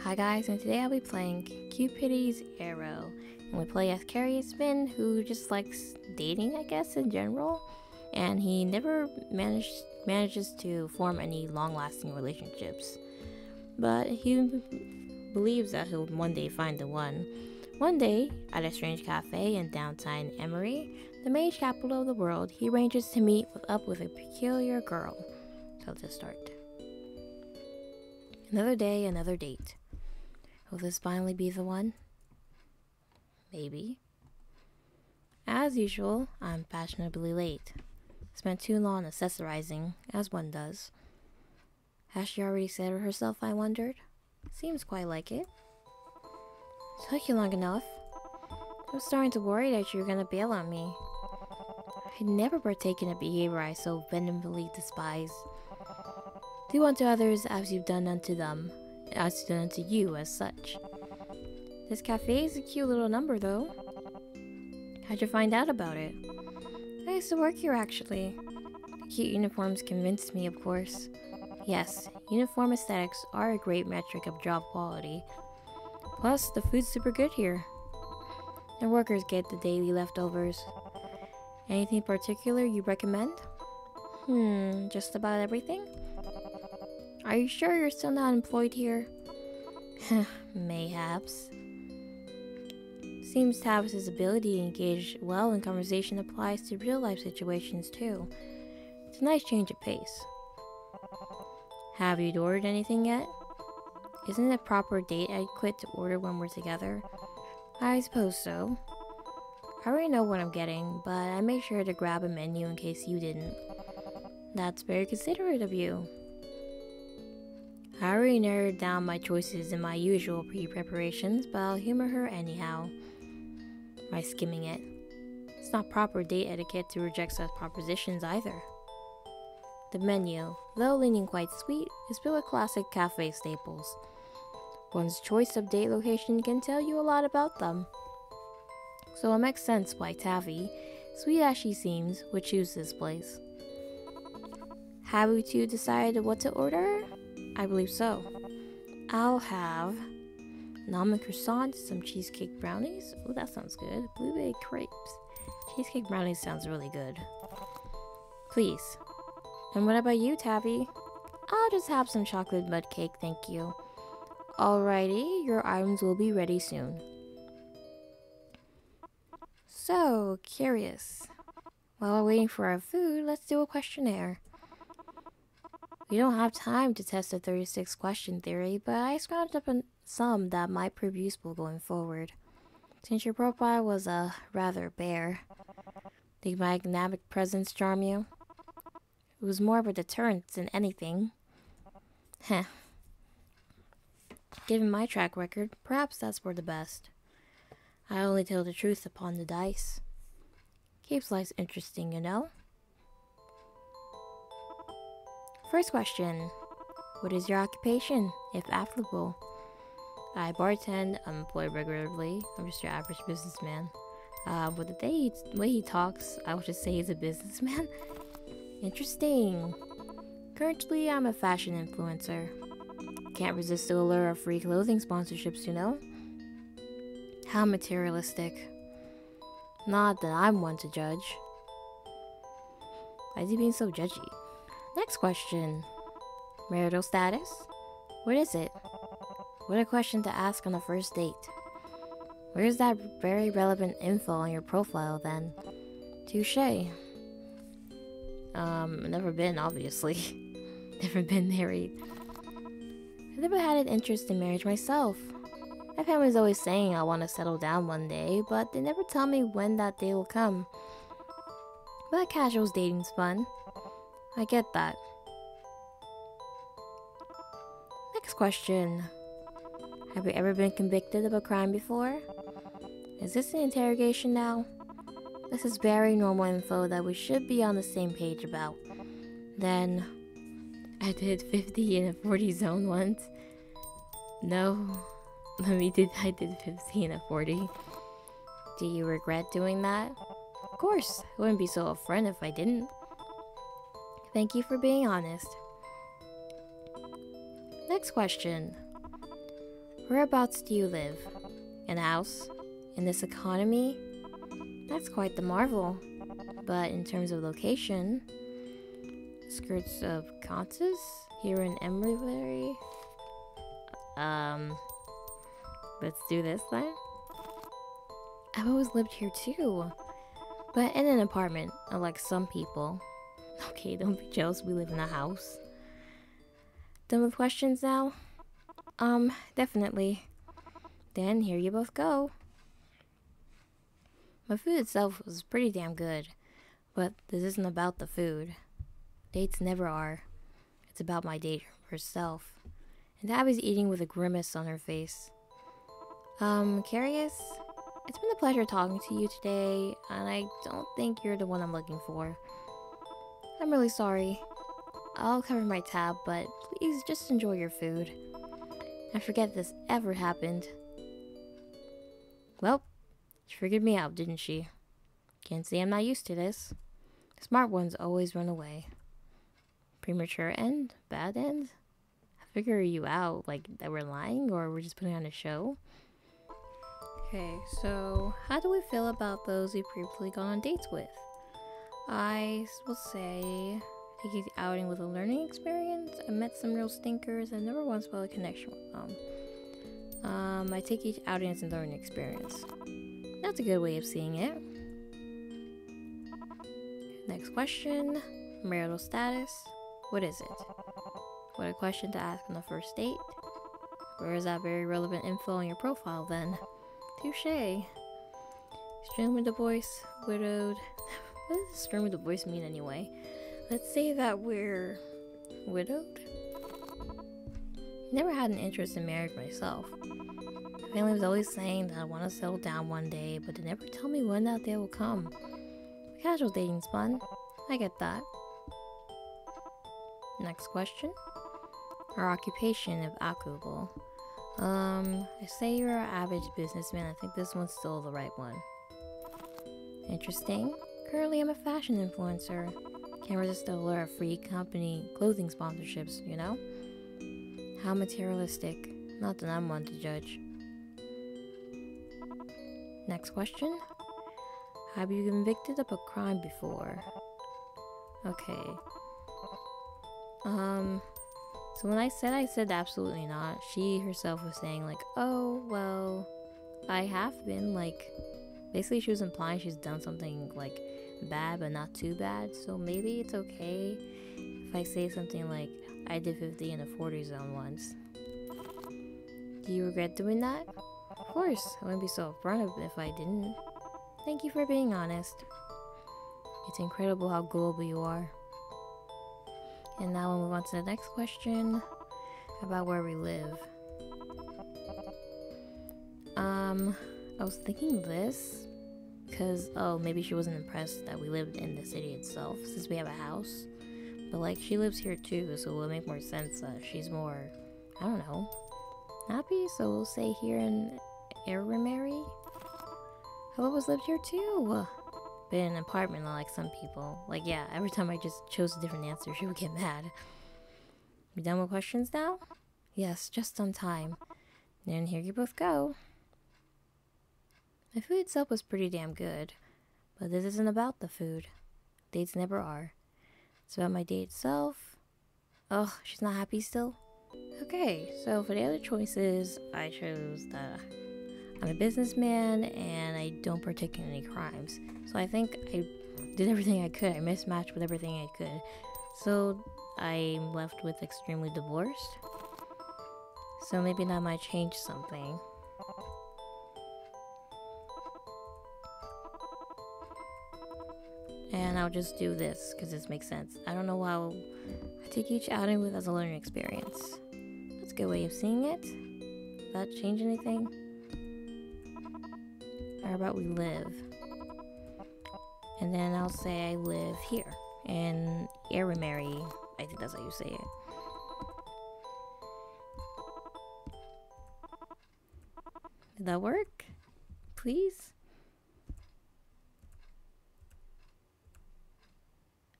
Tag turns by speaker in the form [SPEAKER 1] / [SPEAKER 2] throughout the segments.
[SPEAKER 1] Hi guys, and today I'll be playing Cupid's Arrow, and we play as Karius Myn, who just likes dating, I guess, in general, and he never manages to form any long-lasting relationships, but he believes that he'll one day find the one. One day, at a strange cafe in downtown Eirimerry, the mage capital of the world, he arranges to meet up with a peculiar girl. So let's start. Another day, another date. Will this finally be the one? Maybe. As usual, I'm fashionably late. Spent too long accessorizing, as one does. Has she already said it herself, I wondered? Seems quite like it. Took you long enough. I was starting to worry that you were gonna bail on me. I'd never partake in a behavior I so vehemently despise. Do unto others as you've done unto them, as done unto you as such. This cafe is a cute little number, though. How'd you find out about it? I used to work here, actually. The cute uniforms convinced me, of course. Yes, uniform aesthetics are a great metric of job quality. Plus, the food's super good here. And workers get the daily leftovers. Anything particular you recommend? Just about everything? Are you sure you're still not employed here? Mayhaps. Seems Tavis's ability to engage well in conversation applies to real-life situations too. It's a nice change of pace. Have you ordered anything yet? Isn't it proper date etiquette to order when we're together? I suppose so. I already know what I'm getting, but I made sure to grab a menu in case you didn't. That's very considerate of you. I already narrowed down my choices in my usual pre-preparations, but I'll humor her anyhow. By skimming it. It's not proper date etiquette to reject such propositions either. The menu, though leaning quite sweet, is filled with classic cafe staples. One's choice of date location can tell you a lot about them. So it makes sense why Tavi, sweet as she seems, would choose this place. Have we two decided what to order? I believe so. I'll have an almond croissant, some cheesecake brownies. Oh, that sounds good. Blueberry crepes. Cheesecake brownies sounds really good. Please. And what about you, Tavi? I'll just have some chocolate mud cake, thank you. Alrighty, your items will be ready soon. So, curious. While we're waiting for our food, let's do a questionnaire. We don't have time to test the 36 question theory, but I scrounged up some that might prove useful going forward. Since your profile was rather bare, did my dynamic presence charm you? It was more of a deterrent than anything. Heh. Given my track record, perhaps that's for the best. I only tell the truth upon the dice. Keeps life interesting, you know? First question. What is your occupation, if applicable? I bartend, I'm employed regularly. I'm just your average businessman. With the way he talks, I would just say he's a businessman. Interesting. Currently, I'm a fashion influencer. Can't resist the allure of free clothing sponsorships, you know? How materialistic. Not that I'm one to judge. Why is he being so judgy? Next question. Marital status? What is it? What a question to ask on a first date. Where's that very relevant info on your profile then? Touché. Never been, obviously. Never been married. I've never had an interest in marriage myself. My family's always saying I want to settle down one day, but they never tell me when that day will come. But casual dating's fun. I get that. Next question. Have you ever been convicted of a crime before? Is this an interrogation now? This is very normal info that we should be on the same page about. Then, I did 50 in a 40 zone once. No, I did 50 in a 40. Do you regret doing that? Of course, I wouldn't be so upfront if I didn't. Thank you for being honest. Next question. Whereabouts do you live? In a house? In this economy? That's quite the marvel. But in terms of location, skirts of Contis? Here in Eirimerry? Let's do this then. I've always lived here too. But in an apartment, unlike some people. Okay, don't be jealous, we live in a house. Done with questions now? Definitely. Then here you both go. My food itself was pretty damn good, but this isn't about the food. Dates never are. It's about my date herself. And Abby's eating with a grimace on her face. Karius? It's been a pleasure talking to you today, and I don't think you're the one I'm looking for. I'm really sorry. I'll cover my tab, but please just enjoy your food. And forget this ever happened. Well, she figured me out, didn't she? Can't say I'm not used to this. Smart ones always run away. Premature end? Bad end? I figure you out, like that we're lying or we're just putting on a show. Okay, so how do we feel about those we previously gone on dates with? I will say, take each outing with a learning experience. I met some real stinkers. I never once felt a connection with them. I take each outing as a learning experience. That's a good way of seeing it. Next question, marital status. What is it? What a question to ask on the first date. Where is that very relevant info on your profile then? Touché. Extremely divorced, widowed. What does extremely divorced mean anyway? Let's say that we're widowed. Never had an interest in marriage myself. My family was always saying that I want to settle down one day, but they never tell me when that day will come. Casual dating's fun. I get that. Next question. Our occupation, if applicable. I say you're an average businessman. I think this one's still the right one. Interesting. Currently, I'm a fashion influencer. Can't resist the allure of free company clothing sponsorships, you know? How materialistic. Not that I'm one to judge. Next question. Have you been convicted of a crime before? Okay. So when I said absolutely not. She herself was saying like, oh, well, I have been, like, basically she was implying she's done something, like, bad but not too bad. So maybe it's okay if I say something like, I did 50 in a 40 zone once. Do you regret doing that? Of course, I wouldn't be so upfront if I didn't. Thank you for being honest. It's incredible how gullible you are. And now we'll move on to the next question about where we live. I was thinking this because, oh, maybe she wasn't impressed that we lived in the city itself since we have a house. But, like, she lives here too, so it would make more sense that she's more, I don't know, happy. So we'll say here in Eirimerry. I've always lived here too. But in an apartment, like some people. Like, yeah, every time I just chose a different answer, she would get mad. You done with questions now? Yes, just on time. Then here you both go. My food itself was pretty damn good. But this isn't about the food. Dates never are. It's about my date itself. Oh, she's not happy still? Okay, so for the other choices, I chose that I'm a businessman and I don't partake in any crimes. So I think I did everything I could. I mismatched with everything I could. So I'm left with extremely divorced. So maybe that might change something. And I'll just do this because this makes sense. I don't know how I take each outing with as a learning experience. That's a good way of seeing it. Does that change anything? How about we live? And then I'll say I live here in Eirimerry. I think that's how you say it. Did that work? Please?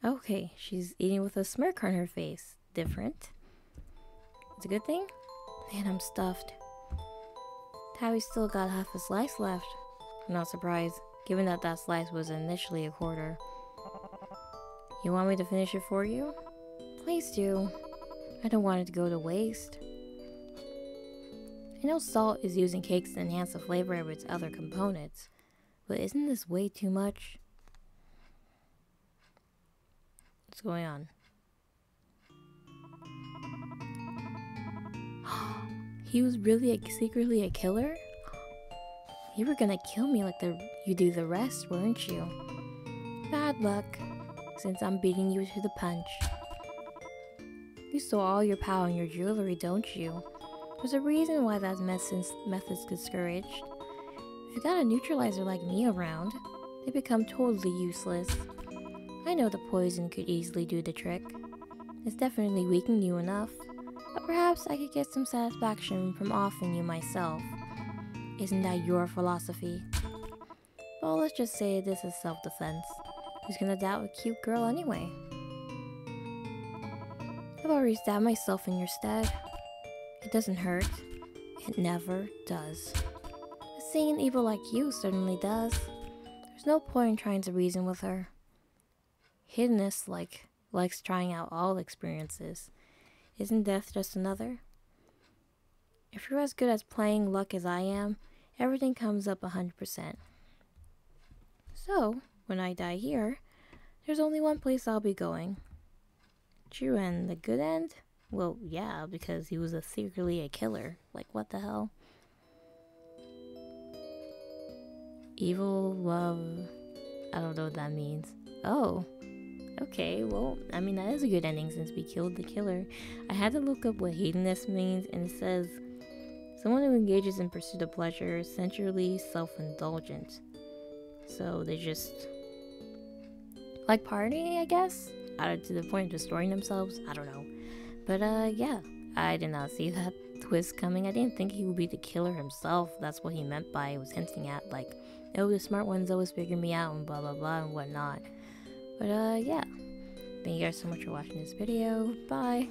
[SPEAKER 1] Okay, she's eating with a smirk on her face. Different. It's a good thing? Man, I'm stuffed. Karius still got half a slice left. I'm not surprised, given that that slice was initially a quarter. You want me to finish it for you? Please do. I don't want it to go to waste. I know salt is used in cakes to enhance the flavor of its other components, but isn't this way too much? What's going on? He was really secretly a killer? You were gonna kill me like you do the rest, weren't you? Bad luck, since I'm beating you to the punch. You stole all your power and your jewelry, don't you? There's a reason why that method's discouraged. If you got a neutralizer like me around, they become totally useless. I know the poison could easily do the trick. It's definitely weakened you enough, but perhaps I could get some satisfaction from offing you myself. Isn't that your philosophy? Well, let's just say this is self-defense. Who's gonna doubt a cute girl anyway? I've already stabbed myself in your stead. It doesn't hurt. It never does. But seeing an evil like you certainly does. There's no point in trying to reason with her. Hedonist likes trying out all experiences. Isn't death just another? If you're as good at playing luck as I am, everything comes up 100%. So, when I die here, there's only one place I'll be going. True end, the good end? Well, yeah, because he was secretly a killer. Like, what the hell? Evil love. I don't know what that means. Oh. Okay, well, I mean, that is a good ending since we killed the killer. I had to look up what hedonist means, and it says, someone who engages in pursuit of pleasure is sensually self-indulgent. So they just like partying, I guess? To the point of destroying themselves? I don't know. But yeah, I did not see that twist coming. I didn't think he would be the killer himself. That's what he meant by it, was hinting at, like, oh, the smart ones always figure me out and blah blah blah and whatnot. But yeah, thank you guys so much for watching this video. Bye.